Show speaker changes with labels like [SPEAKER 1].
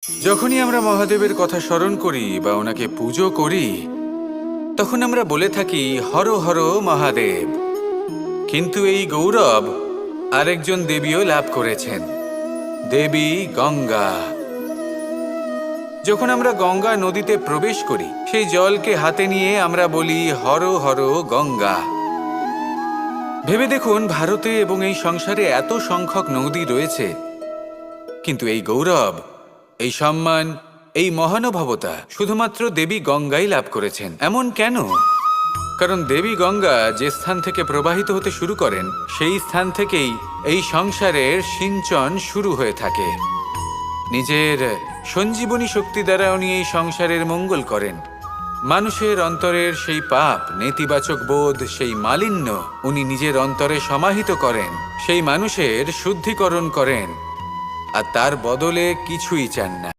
[SPEAKER 1] যখনই আমরা মহাদেবের কথা স্মরণ করি বা ওনাকে পুজো করি তখন আমরা বলে থাকি হর হর মহাদেব। কিন্তু এই গৌরব আরেকজন দেবীও লাভ করেছেন, দেবী গঙ্গা। যখন আমরা গঙ্গা নদীতে প্রবেশ করি সেই জলকে হাতে নিয়ে আমরা বলি হর হর গঙ্গা। ভেবে দেখুন, ভারতে এবং এই সংসারে এত সংখ্যক নদী রয়েছে, কিন্তু এই গৌরব, এই সম্মান, এই মহানুভবতা শুধুমাত্র দেবী গঙ্গাই লাভ করেছেন। এমন কেন? কারণ দেবী গঙ্গা যে স্থান থেকে প্রবাহিত হতে শুরু করেন সেই স্থান থেকেই এই সংসারের সিঞ্চন শুরু হয়ে থাকে। নিজের সঞ্জীবনী শক্তি দ্বারা উনি এই সংসারের মঙ্গল করেন। মানুষের অন্তরের সেই পাপ, নেতিবাচক বোধ, সেই মালিন্য উনি নিজের অন্তরে সমাহিত করেন, সেই মানুষের শুদ্ধিকরণ করেন, আর তার বদলে কিছুই চান না।